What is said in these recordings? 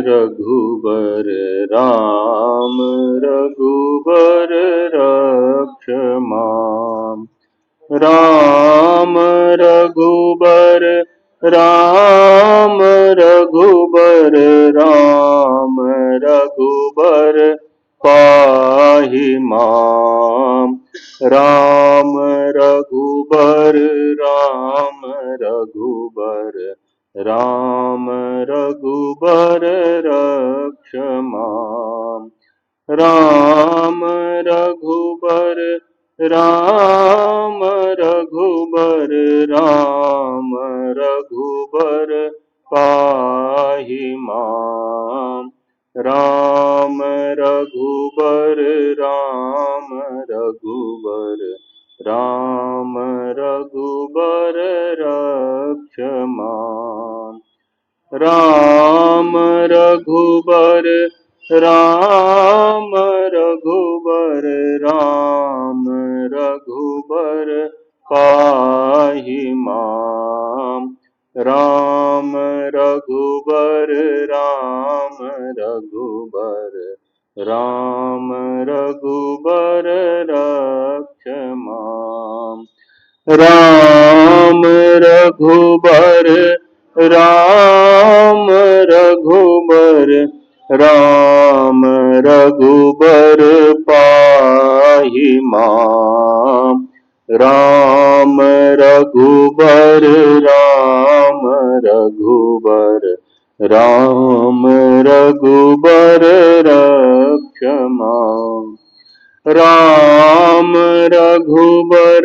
रघुबर राम रघुबर रक्ष माम्। राम रघुबर राम रघुबर राम रघुबर पाहि माम्। राम रघुबर राम रघुबर राम रघुबर रक्ष माम्। राम रघुबर राम रघुबर राम रघुबर पाहि माम्। राम रघुबर राम रघुबर राम रघुबर रक्ष माम्। राम रघुबर राम रघुबर राम रघुबर पाहि माम्। राम रघुबर राम रघुबर राम रघुबर रक्ष माम्। राम रघुबर राम रघुबर राम रघुबर पाहि माम्। राम रघुबर राम रघुबर राम रघुबर रक्ष माम्। राम रघुबर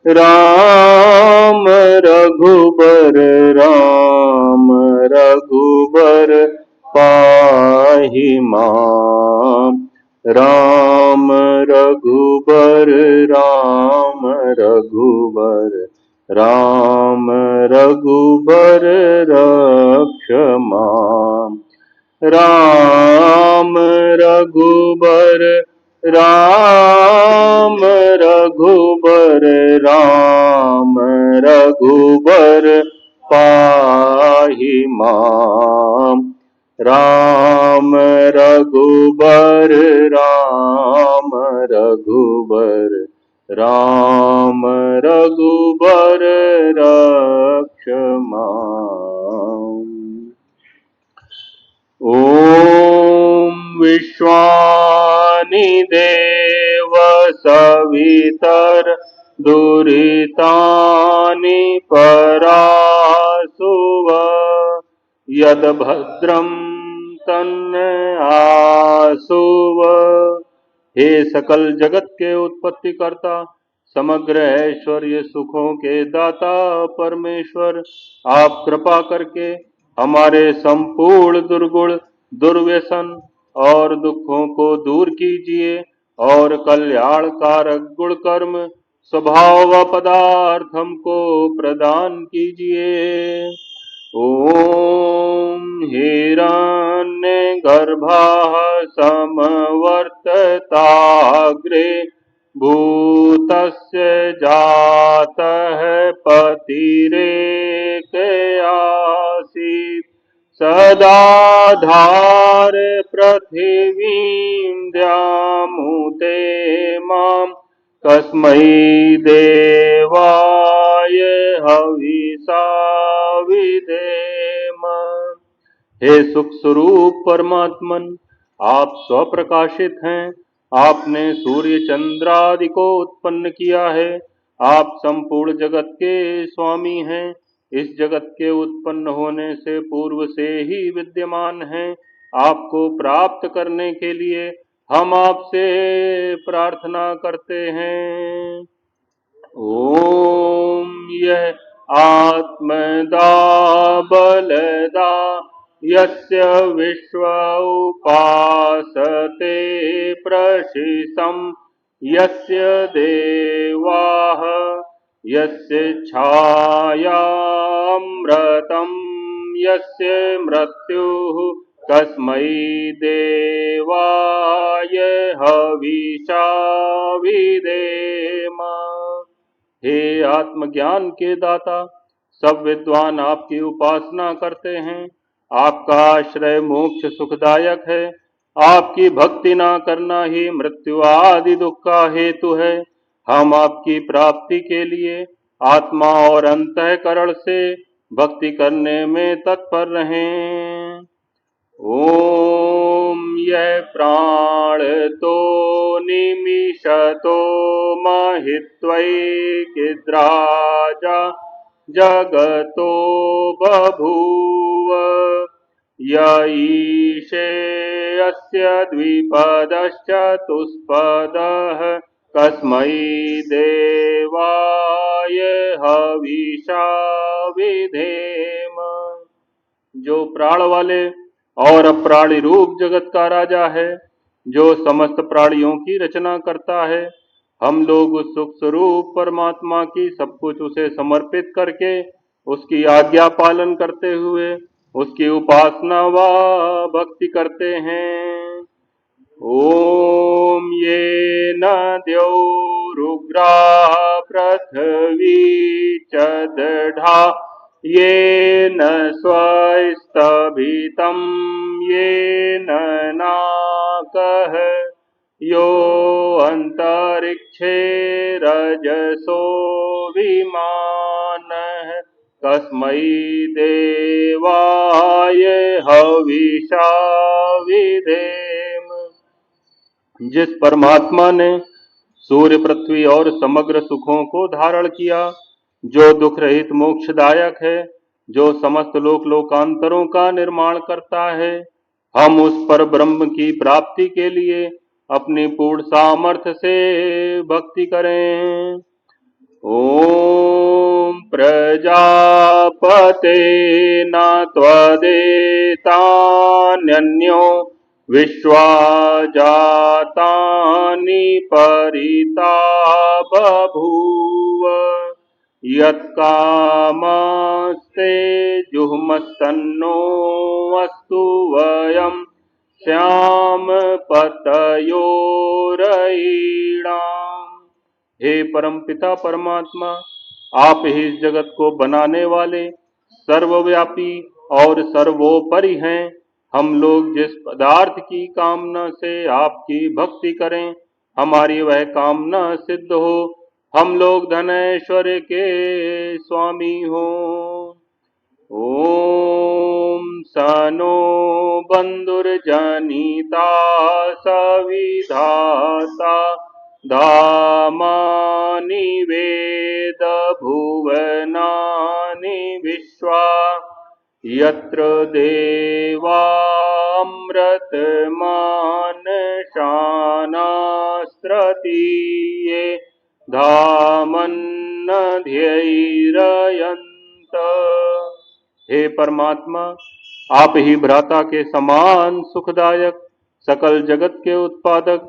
राम रघुबर राम रघुबर पाहि माम्। राम रघुबर राम रघुबर राम रघुबर रक्ष माम्। राम रघुबर राम रघुबर राम रघुबर पाहि माम्। राम रघुबर राम रघुबर राम रघुबर रक्ष माम्। ॐ विश्वानि देव सवितर दुरितानि परासुव यद्भद्रं तन्न आसुव। हे सकल जगत के उत्पत्ति करता, समग्र ऐश्वर्य सुखों के दाता परमेश्वर, आप कृपा करके हमारे संपूर्ण दुर्गुण दुर्व्यसन और दुखों को दूर कीजिए और कल्याणकारक गुण कर्म स्वभाव व पदार्थ हमको प्रदान कीजिए। ओम हिरण्यगर्भः समवर्तताग्रे भूतस्य जातः पतिरेकयासीत् सदाधार पृथिवीं द्यामुते मां कस्मै देवाय हविषा विधेम। हे सुख स्वरूप परमात्मन, आप स्वप्रकाशित हैं। आपने सूर्य चंद्रादि को उत्पन्न किया है। आप संपूर्ण जगत के स्वामी हैं। इस जगत के उत्पन्न होने से पूर्व से ही विद्यमान हैं। आपको प्राप्त करने के लिए हम आपसे प्रार्थना करते हैं। ओम यह आत्मदा बलदा यस्य विश्व उपासते प्रशिसं यस्य देवाः यस्य छायामृतं यस्य मृत्युः कस्मै देवाय हविषा विधेम। हे आत्मज्ञान के दाता, सब विद्वान आपकी उपासना करते हैं। आपका आश्रय मोक्ष सुखदायक है। आपकी भक्ति ना करना ही मृत्यु आदि दुख का हेतु है। हम आपकी प्राप्ति के लिए आत्मा और अंतःकरण से भक्ति करने में तत्पर रहें। ओम यह प्राण तो निमिषतो महित्वैकिद्राजा जगतो बभूव य ईशे अस्य द्विपदश्चतुष्पदः कस्मै देवाय हविषा विधेम। जो प्राण वाले और अप्राणी रूप जगत का राजा है, जो समस्त प्राणियों की रचना करता है, हम लोग उस सुख स्वरूप परमात्मा की सब कुछ उसे समर्पित करके उसकी आज्ञा पालन करते हुए उसकी उपासना व भक्ति करते हैं। ओम ये न द्यौरुग्रा पृथ्वी च दृढा ये न स्वस्तभितं ये न नाकः यो अंतरिक्षे रजसो विमानः कस्मै देवाय हविषा विधेम। जिस परमात्मा ने सूर्य पृथ्वी और समग्र सुखों को धारण किया, जो दुख रहित मोक्षदायक है, जो समस्त लोक लोकांतरों का निर्माण करता है, हम उस पर ब्रह्म की प्राप्ति के लिए अपनी पूर्ण सामर्थ्य से भक्ति करें। ओम प्रजापते न त्वदेतान्यो विश्वा जातानि परिता बभूव यत्कामस्ते जुह्मस्तन्नो अस्तु वयं श्याम पतयोरयीणाम्। हे परमपिता परमात्मा, आप ही इस जगत को बनाने वाले सर्वव्यापी और सर्वोपरि हैं। हम लोग जिस पदार्थ की कामना से आपकी भक्ति करें, हमारी वह कामना सिद्ध हो, हम लोग धन ऐश्वर्य के स्वामी हो। ओम सनो बंधुर्जनिता सविधाता धामानि वेद भुवनानि विश्वा यत्र देवामृतमानशानास्त्रतीये धामन्नध्यैरयन्त। हे परमात्मा, आप ही भ्राता के समान सुखदायक, सकल जगत के उत्पादक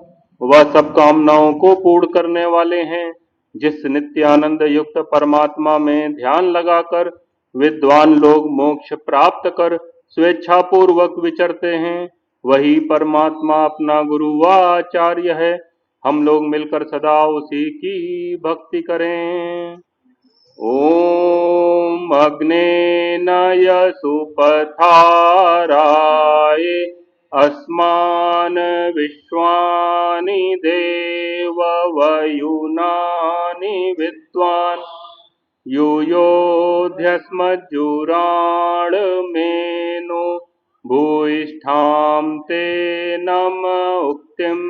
व सब कामनाओं को पूर्ण करने वाले हैं। जिस नित्यानंद युक्त परमात्मा में ध्यान लगाकर विद्वान लोग मोक्ष प्राप्त कर स्वेच्छा पूर्वक विचरते हैं, वही परमात्मा अपना गुरु व आचार्य है। हम लोग मिलकर सदा उसी की भक्ति करें। ओम अग्नेन सुपथाराय अस्मान् विश्वानि देववयुनानि विद्वान् यूयोध्यस्मज्जुराणमेनो भूयिष्ठां ते नम उक्तिं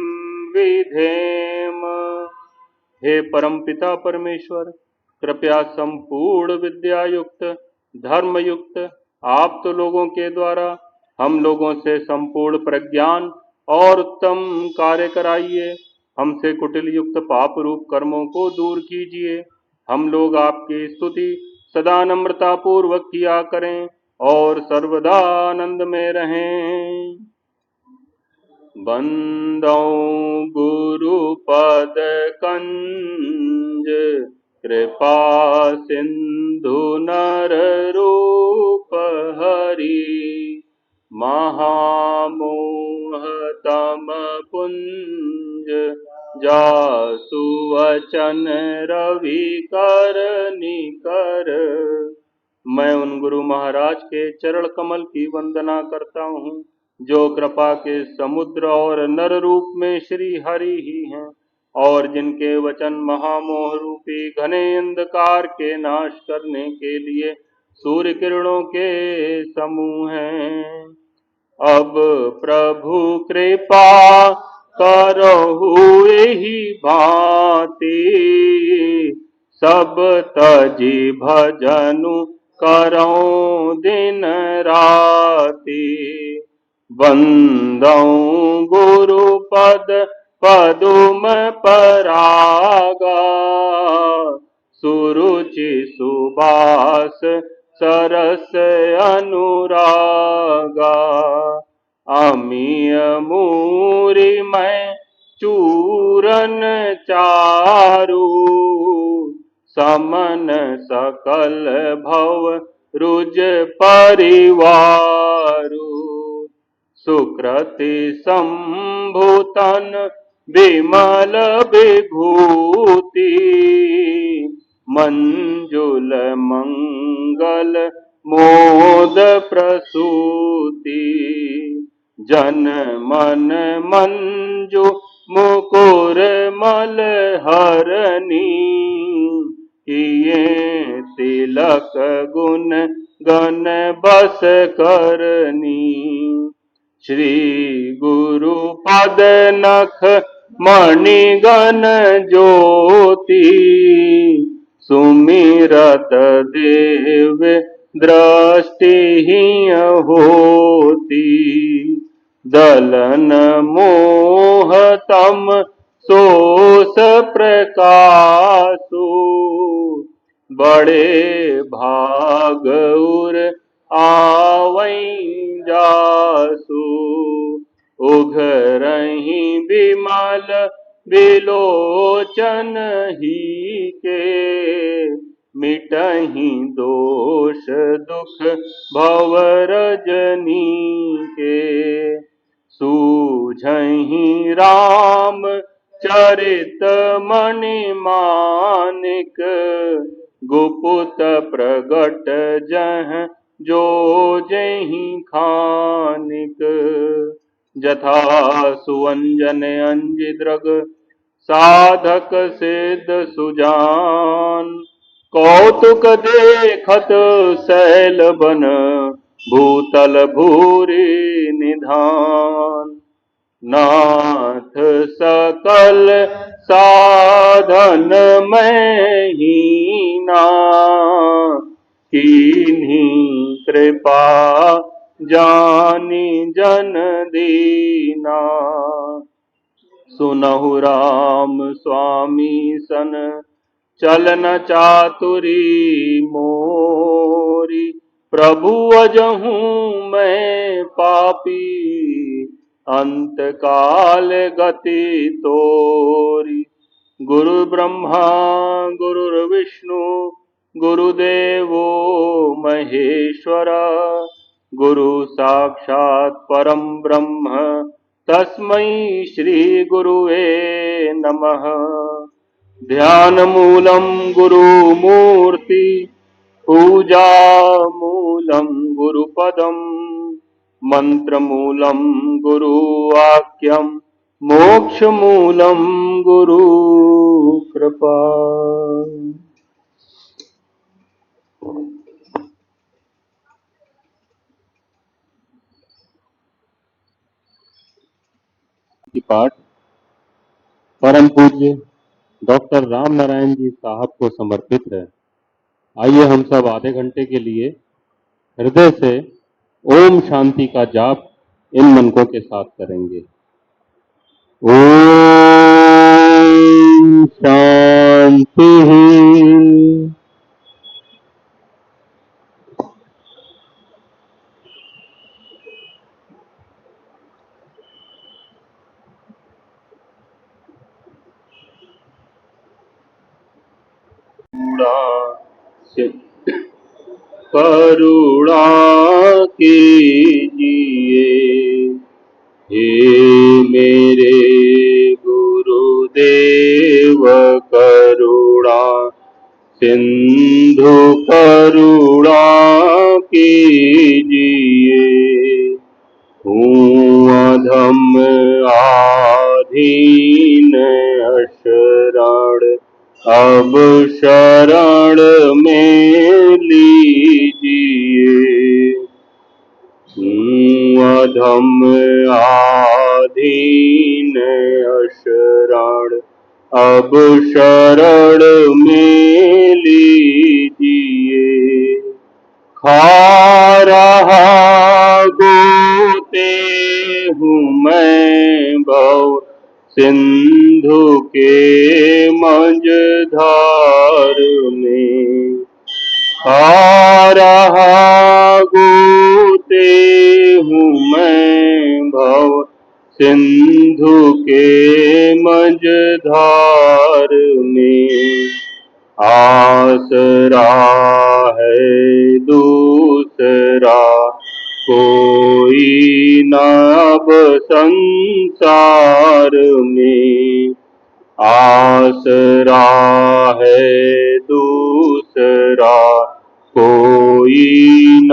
विधेम। हे परमपिता परमेश्वर, कृपया संपूर्ण विद्या युक्त धर्म युक्त आप तो लोगों के द्वारा हम लोगों से संपूर्ण प्रज्ञान और उत्तम कार्य कराइए। हमसे कुटिल युक्त पाप रूप कर्मों को दूर कीजिए। हम लोग आपकी स्तुति सदा नम्रता पूर्वक किया करें और सर्वदा आनंद में रहें। बंदौ गुरुपद कंज कृपा सिंधु नर रूप हरि महामोह तम पुंज जासु वचन रवि कर निकर। मैं उन गुरु महाराज के चरण कमल की वंदना करता हूँ, जो कृपा के समुद्र और नर रूप में श्री हरि ही हैं, और जिनके वचन महामोह रूपी घने अंधकार के नाश करने के लिए सूर्य किरणों के समूह हैं। अब प्रभु कृपा करहु एहि भांति, सब तजी भजनु करऊं दिन राति। वंदऊं गुरु पद पदुम परागा, सुरुचि सुबास सरस अनुरागा। अमीय मूरी मैं चूरन चारु, समन सकल भव रुज परिवारु। सुकृति संभूतन विमल विभूति, मंजुल मंगल मोद प्रसूति। जन मन मंजु मुकुर मल हरनी, किए तिलक गुण गण बस करनी। श्री गुरु पद नख मणिगण ज्योति, सुमिरत देव दृष्टिहीन होती। दलन मोह तम सोस प्रकाशु, बड़े भाग उर आवई जासु। उघरहि विमल विलोचन ही के, मिटहि दोष दुख भव रजनी के। सूझहि राम चरित मणि मानिक, गुपुत प्रगट जह जो जहि खानिक। जथा सुअंजन अंजिद्रग साधक सिद्ध सुजान, कौतुक देखत शैल बन भूतल भूरि निधान। नाथ सकल साधन में हीना, कीन्ही कृपा जानी जन दीना। सुनहु राम स्वामी सन चलन चातुरी मोरी, प्रभु अजहूँ मैं पापी अंत काल गति तोरी। गुरु ब्रह्मा गुरुर्विष्णु गुरुदेवो महेश्वरा, गुरु साक्षात् परम ब्रह्म तस्मै श्री गुरुवे नमः। ध्यान मूलम गुरु मूर्ति, पूजा मूलम गुरुपदम, मंत्र मूलम गुरु वाक्यम, मोक्ष मूलम गुरु कृपा। पाठ परम पूज्य डॉक्टर राम नारायण जी साहब को समर्पित है। आइए हम सब आधे घंटे के लिए हृदय से ओम शांति का जाप इन मनकों के साथ करेंगे। ओम शांति। करुणा कीजिए हे मेरे गुरुदेव, करुणा सिंधु सिंधु करुणा कीजिए। हूँ अधम आधीन अशरण, अब शरण में लीजिए। हूँ अधम आधीन अशरण, अब शरण में लीजिए। खा रहा गोते हूँ मैं भव सिंधु के मझधार में। खा रहा गोते हूँ मैं भव सिंधु के मझधार में। आसरा है दूसरा कोई न अब संसार में। आसरा है दूसरा कोई न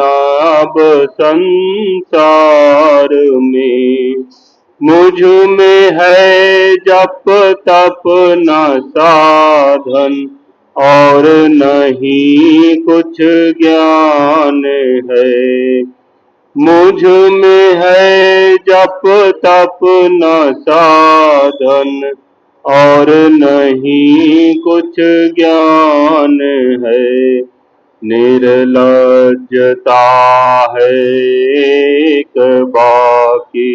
अब संसार में। मुझ में है जप तप न साधन, और नहीं कुछ ज्ञान है। मुझ में है जप तप न साधन, और नहीं कुछ ज्ञान है। निर्लज्जता है एक बाकी,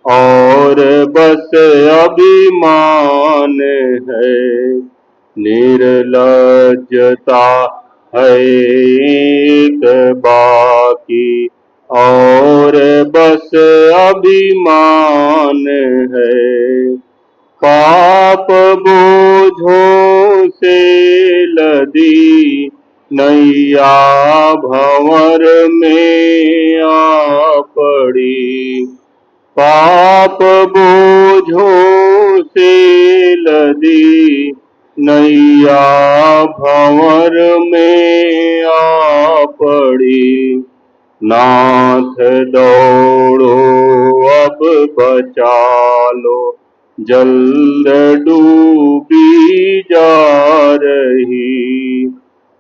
और बस अभिमान है। निर्लज्जता है एक बाकी, और बस अभिमान है। पाप बोझों से लदी नैया भंवर में आ पड़ी। पाप बोझों से लदी नैया भंवर में आ पड़ी। नाथ दौड़ो अब बचा लो, जल्द डूबी जा रही।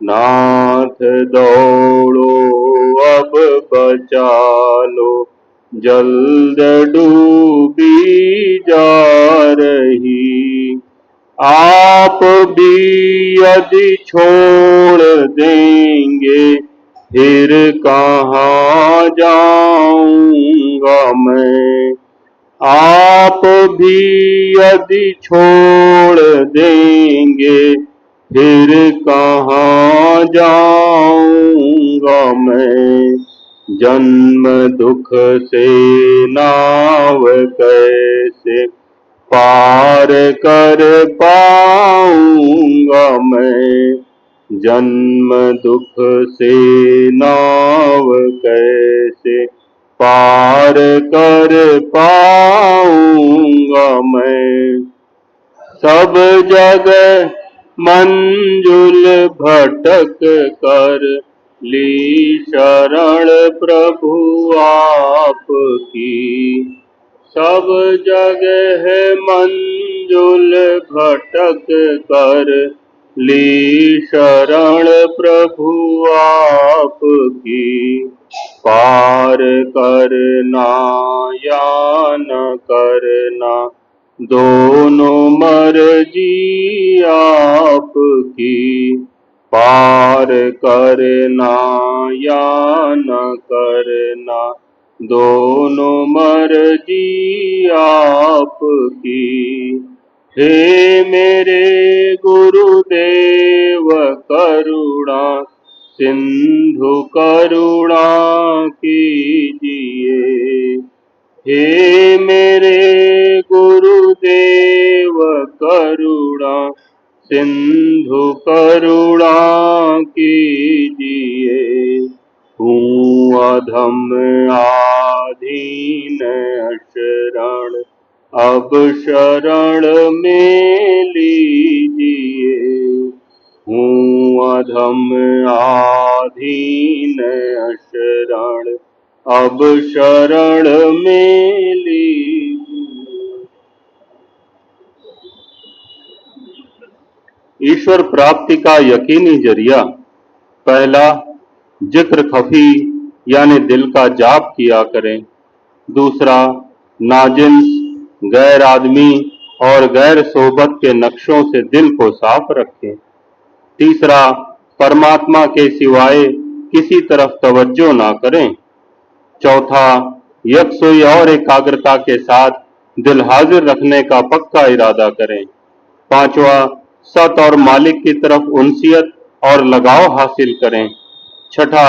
नाथ दौड़ो अब बचा लो, जल्द डूबी जा रही। आप भी यदि छोड़ देंगे, फिर कहाँ जाऊंगा मैं। आप भी यदि छोड़ देंगे, फिर कहाँ जाऊंगा मैं। जन्म दुख से नाव कैसे पार कर पाऊंगा मैं। जन्म दुख से नाव कैसे पार कर पाऊंगा मैं। सब जगह मंजुल भटक कर ली शरण प्रभु आपकी। सब जगह मंजुल भटक कर ली शरण प्रभु आपकी। पार करना या न करना, दोनों मर्जी आपकी। पार करना या न करना, दोनों मर्जी आपकी। हे मेरे गुरुदेव करुणा सिंधु करुणा कीजिए। हे मेरे गुरुदेव करुणा सिंधु करुणा कीजिए। हूँ अधम आधीन शरण, अब शरण में लीजिए। हूँ अधम आधीन अशरण, अब शरण में लीजिए। ईश्वर प्राप्ति का यकीनी जरिया। पहला, जिक्र खफी यानी दिल का जाप किया करें। दूसरा, नाजिन्स, गैर आदमी और गैर सोबत के नक्शों से दिल को साफ रखें। तीसरा, परमात्मा के सिवाय किसी तरफ तवज्जो ना करें। चौथा, यकसोई और एकाग्रता के साथ दिल हाजिर रखने का पक्का इरादा करें। पांचवा, सत और मालिक की तरफ उनसियत और लगाव हासिल करें। छठा,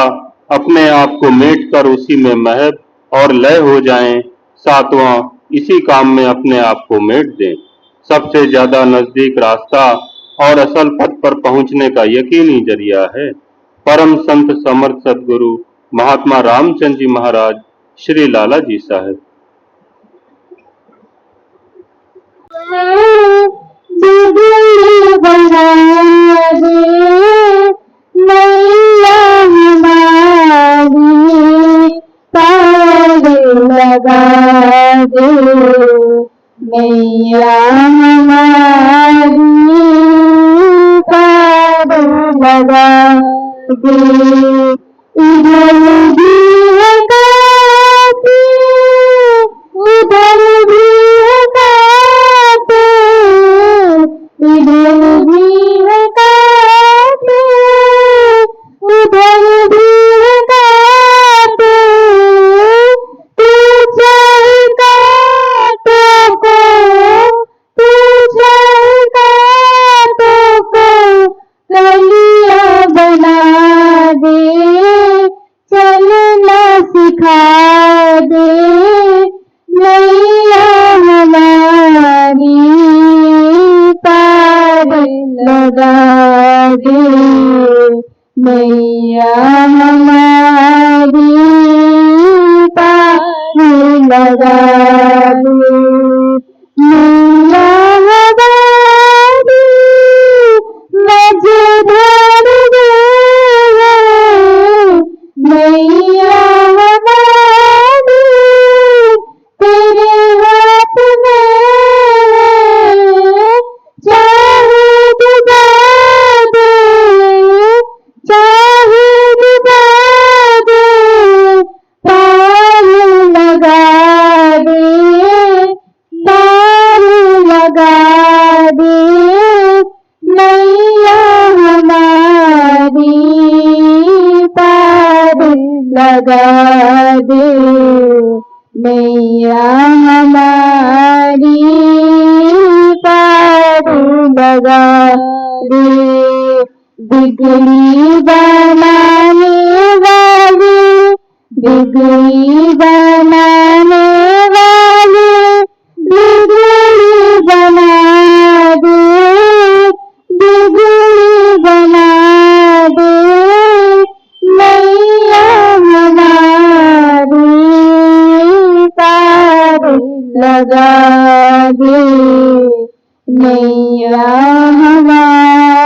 अपने आप को मेट कर उसी में महब और लय हो जाएं। सातवां, इसी काम में अपने आप को मेट दें। सबसे ज्यादा नजदीक रास्ता और असल पथ पर पहुंचने का यकीनी जरिया है। परम संत समर्थ सदगुरु महात्मा रामचंद्र जी महाराज, श्री लाला जी साहब। लगा दे मैया हमारी, पार लगा दे। इधर भी है काटे, उधर भी है काटे, इधर भी है काटे, उधर भी है काटे। तू चाहे काटों को, तू चाहे काटों को कलियां बना दे, चलना सिखा दे नैया हमारी, पार लगा दे नैया हमारी, पार लगा दे नैया हमारी। मझधार दे नैया हमारी, तेरे हाथ में चाहे डुबा दे, चाहे डुबा दे, पार लगा दे, पार लगा दे नैया हमारी, पार लगा दे नैया हमारी, पार लगा दे। बिगड़ी बनाने वाले, बिगड़ी बनाने वाले, बिगड़ी बना दे, बिगड़ी बना दे नैया हमारी, पार लगा दे नैया हमारी।